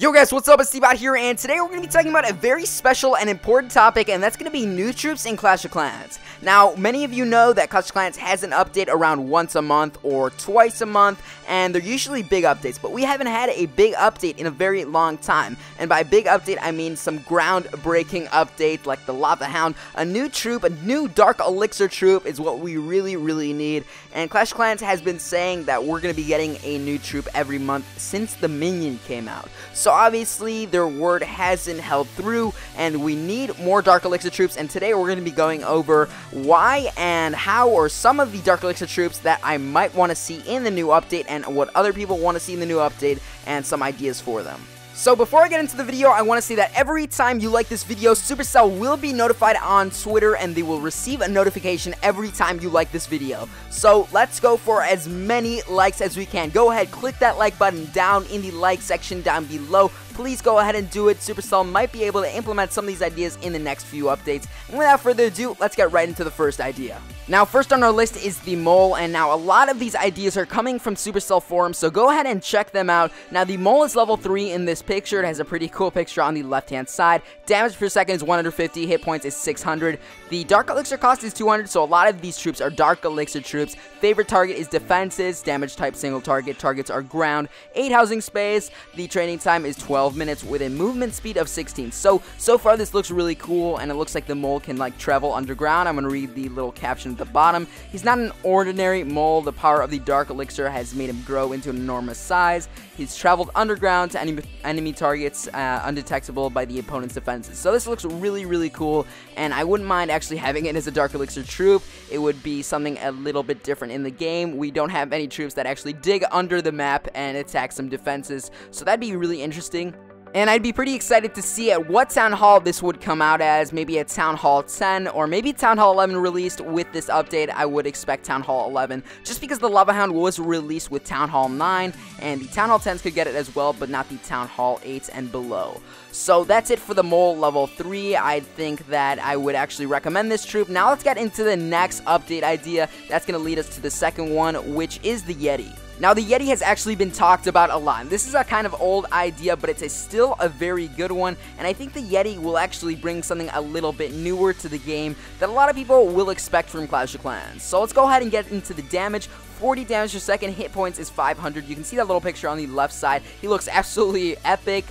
Yo guys, what's up? It's Steve here, and today we're going to be talking about a very special and important topic, and that's going to be new troops in Clash of Clans. Now, many of you know that Clash of Clans has an update around once a month or twice a month, and they're usually big updates, but we haven't had a big update in a very long time. And by big update, I mean some groundbreaking update like the Lava Hound. A new troop, a new Dark Elixir troop is what we really need, and Clash of Clans has been saying that we're going to be getting a new troop every month since the Minion came out. So obviously their word hasn't held through, and we need more Dark Elixir troops, and today we're going to be going over why and how, or some of the Dark Elixir troops that I might want to see in the new update, and what other people want to see in the new update, and some ideas for them. So before I get into the video, I want to say that every time you like this video, Supercell will be notified on Twitter, and they will receive a notification every time you like this video. So let's go for as many likes as we can. Go ahead, click that like button down in the like section down below. Please go ahead and do it. Supercell might be able to implement some of these ideas in the next few updates. And without further ado, let's get right into the first idea. Now, first on our list is the Mole, and now a lot of these ideas are coming from Supercell forums, so go ahead and check them out. Now, the Mole is level 3 in this picture. It has a pretty cool picture on the left-hand side. Damage per second is 150, hit points is 600. The Dark Elixir cost is 200, so a lot of these troops are Dark Elixir troops. Favorite target is defenses, damage type single target, targets are ground, 8 housing space. The training time is 12 minutes with a movement speed of 16. So far this looks really cool, and it looks like the Mole can like travel underground. I'm going to read the little caption at the bottom. He's not an ordinary mole. The power of the Dark Elixir has made him grow into an enormous size. He's traveled underground to enemy targets undetectable by the opponent's defenses. So this looks really cool, and I wouldn't mind actually having it as a Dark Elixir troop. It would be something a little bit different in the game. We don't have any troops that actually dig under the map and attack some defenses, so that'd be really interesting. And I'd be pretty excited to see at what Town Hall this would come out as, maybe at Town Hall 10, or maybe Town Hall 11 released with this update. I would expect Town Hall 11, just because the Lava Hound was released with Town Hall 9, and the Town Hall 10s could get it as well, but not the Town Hall 8s and below. So that's it for the Mole level 3. I think that I would actually recommend this troop. Now let's get into the next update idea. That's going to lead us to the second one, which is the Yeti. Now, the Yeti has actually been talked about a lot. This is a kind of old idea, but it's still a very good one, and I think the Yeti will actually bring something a little bit newer to the game that a lot of people will expect from Clash of Clans. So let's go ahead and get into the damage. 40 damage per second, hit points is 500. You can see that little picture on the left side. He looks absolutely epic.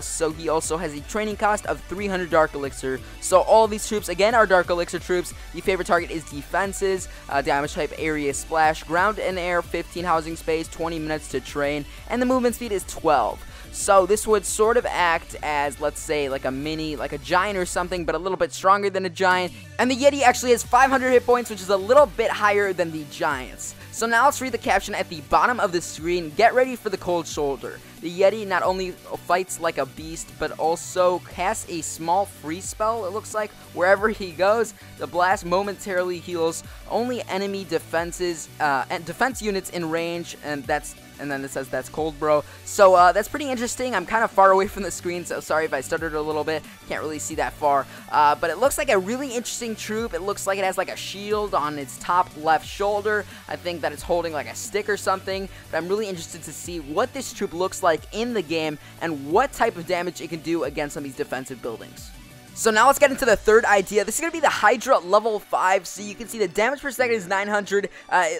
So he also has a training cost of 300 Dark Elixir. So all of these troops, again, are Dark Elixir troops. The favorite target is defenses, damage type area splash, ground and air, 15 housing space, 20 minutes to train, and the movement speed is 12. So this would sort of act as, let's say, like a mini, like a giant or something, but a little bit stronger than a giant. And the Yeti actually has 500 hit points, which is a little bit higher than the giants. So now let's read the caption at the bottom of the screen. Get ready for the cold shoulder. The Yeti not only fights like a beast, but also casts a small freeze spell, it looks like. Wherever he goes, the blast momentarily heals only enemy defenses and defense units in range, and then it says that's cold, bro. So that's pretty interesting. I'm kind of far away from the screen, so sorry if I stuttered a little bit. Can't really see that far. But it looks like a really interesting troop. It looks like it has like a shield on its top left shoulder. I think that it's holding like a stick or something. But I'm really interested to see what this troop looks like in the game and what type of damage it can do against some of these defensive buildings. So now let's get into the third idea. This is going to be the Hydra level 5. So you can see the damage per second is 900.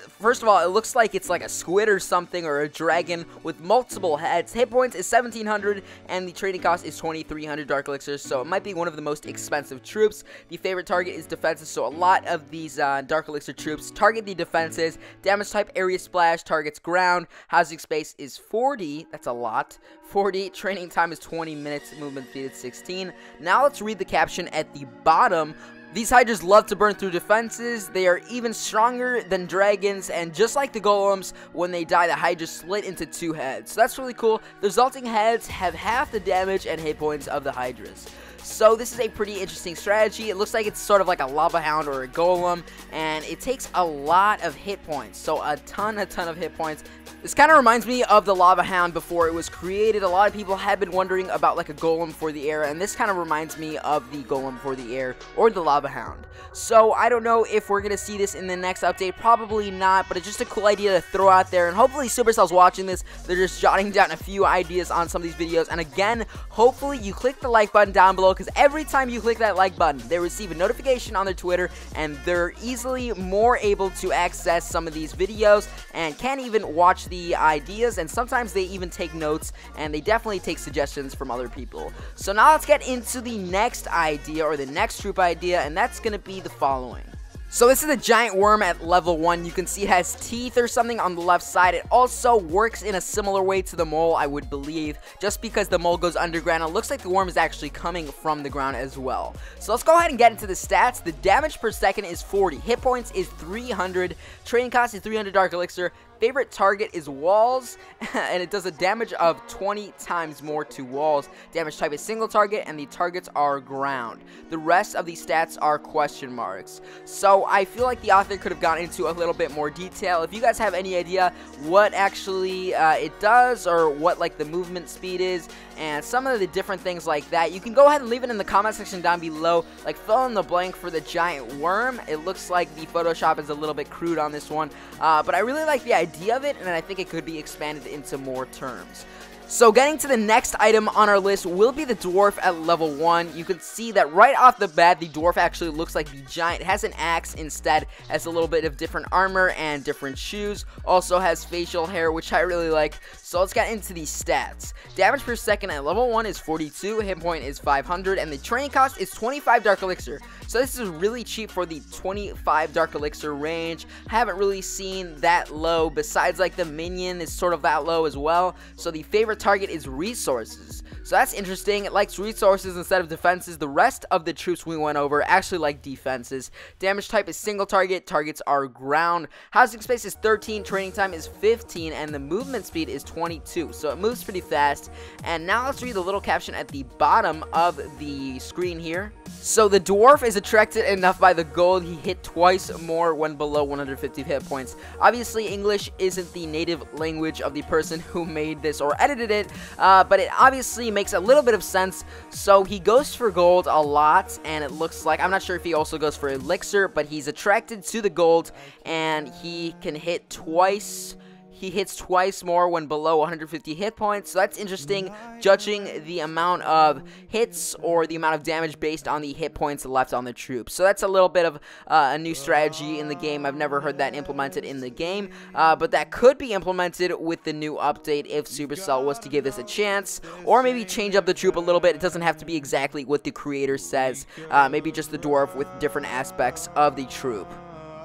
First of all, it looks like it's like a squid or something, or a dragon with multiple heads. Hit points is 1700, and the trading cost is 2300 Dark Elixirs. So it might be one of the most expensive troops. The favorite target is defenses. So a lot of these Dark Elixir troops target the defenses. Damage type area splash, targets ground. Housing space is 40. That's a lot. 40. Training time is 20 minutes. Movement speed is 16. Now let's read the caption at the bottom. These Hydras love to burn through defenses. They are even stronger than dragons, and just like the golems, when they die, the Hydras split into 2 heads. So that's really cool. The resulting heads have half the damage and hit points of the Hydras. So this is a pretty interesting strategy. It looks like it's sort of like a lava hound or a golem, and it takes a lot of hit points, so a ton of hit points. This kind of reminds me of the lava hound before it was created. A lot of people have been wondering about like a golem for the air, and this kind of reminds me of the golem for the air or the lava hound. So I don't know if we're gonna see this in the next update, probably not, but it's just a cool idea to throw out there, and hopefully Supercell's watching this. They're just jotting down a few ideas on some of these videos, and again, hopefully you click the like button down below, because every time you click that like button, they receive a notification on their Twitter, and they're easily more able to access some of these videos and can even watch the ideas, and sometimes they even take notes, and they definitely take suggestions from other people. So now let's get into the next idea, or the next troop idea, and that's gonna be the following. So this is a giant worm at level 1. You can see it has teeth or something on the left side. It also works in a similar way to the mole, I would believe, just because the mole goes underground. It looks like the worm is actually coming from the ground as well. So let's go ahead and get into the stats. The damage per second is 40. Hit points is 300. Training cost is 300 Dark Elixir. Favorite target is walls, and it does a damage of 20 times more to walls. Damage type is single target, and the targets are ground. The rest of these stats are question marks. So I feel like the author could have gone into a little bit more detail. If you guys have any idea what actually it does, or what like the movement speed is, and some of the different things like that, you can go ahead and leave it in the comment section down below. Like, fill in the blank for the giant worm. It looks like the Photoshop is a little bit crude on this one, but I really like the idea of it, and I think it could be expanded into more terms. So getting to the next item on our list will be the Dwarf at level 1. You can see that right off the bat, the Dwarf actually looks like the giant. It has an axe instead, has a little bit of different armor and different shoes. Also has facial hair, which I really like. So let's get into the stats. Damage per second at level 1 is 42, hit point is 500, and the training cost is 25 Dark Elixir. So this is really cheap for the 25 Dark Elixir range. I haven't really seen that low, besides like the minion is sort of that low as well. So the favorite target is resources. So that's interesting. It likes resources instead of defenses. The rest of the troops we went over actually like defenses. Damage type is single target. Targets are ground. Housing space is 13. Training time is 15. And the movement speed is 22. So it moves pretty fast. And now let's read the little caption at the bottom of the screen here. So the Dwarf is attracted enough by the gold. He hit twice more when below 150 hit points. Obviously, English isn't the native language of the person who made this or edited it, but it obviously makes a little bit of sense. So he goes for gold a lot, and it looks like, I'm not sure if he also goes for elixir, but he's attracted to the gold, and he can hit twice. He hits twice more when below 150 hit points, so that's interesting, judging the amount of hits or the amount of damage based on the hit points left on the troops. So that's a little bit of a new strategy in the game. I've never heard that implemented in the game, but that could be implemented with the new update if Supercell was to give this a chance, or maybe change up the troop a little bit. It doesn't have to be exactly what the creator says, maybe just the Dwarf with different aspects of the troop.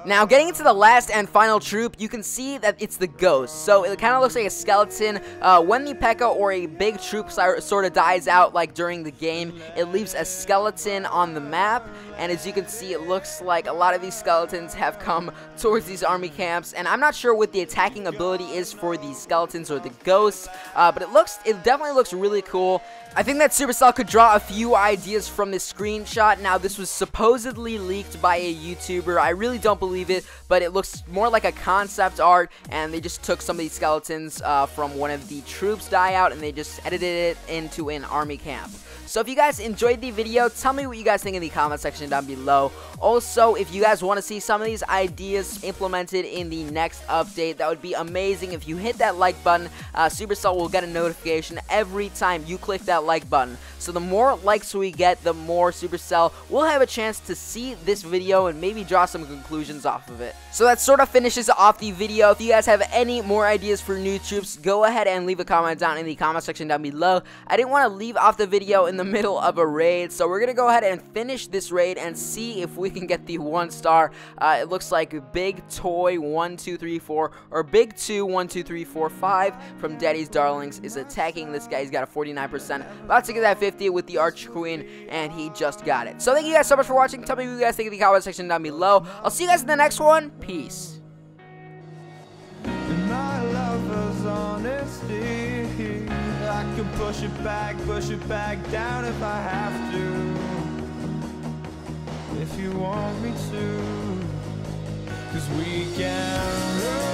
Now, getting into the last and final troop, you can see that it's the Ghost. So it kind of looks like a skeleton. When the P.E.K.K.A. or a big troop sort of dies out, like during the game, it leaves a skeleton on the map. And as you can see, it looks like a lot of these skeletons have come towards these army camps. And I'm not sure what the attacking ability is for these skeletons or the Ghosts, but it definitely looks really cool. I think that Supercell could draw a few ideas from this screenshot. Now, this was supposedly leaked by a YouTuber. I really don't believe it, but it looks more like a concept art, and they just took some of these skeletons from one of the troops die out, and they just edited it into an army camp. So if you guys enjoyed the video, tell me what you guys think in the comment section down below. Also, if you guys want to see some of these ideas implemented in the next update, that would be amazing. If you hit that like button, Supercell will get a notification every time you click that like button. So the more likes we get, the more Supercell will have a chance to see this video and maybe draw some conclusions off of it. So that sort of finishes off the video. If you guys have any more ideas for new troops, go ahead and leave a comment down in the comment section down below. I didn't want to leave off the video in the middle of a raid, so we're gonna go ahead and finish this raid and see if we can get the 1 star. It looks like Big Toy 1 2 3 4 or Big 2 1 2 3 4 5 from Daddy's Darlings is attacking this guy. He's got a 49%, about to get that 50 with the Arch Queen, and he just got it. So thank you guys so much for watching. Tell me what you guys think in the comment section down below. I'll see you guys in the next one. Peace. My lover's honesty, like can push it back down if I have to. If you want me to, 'cause we can run.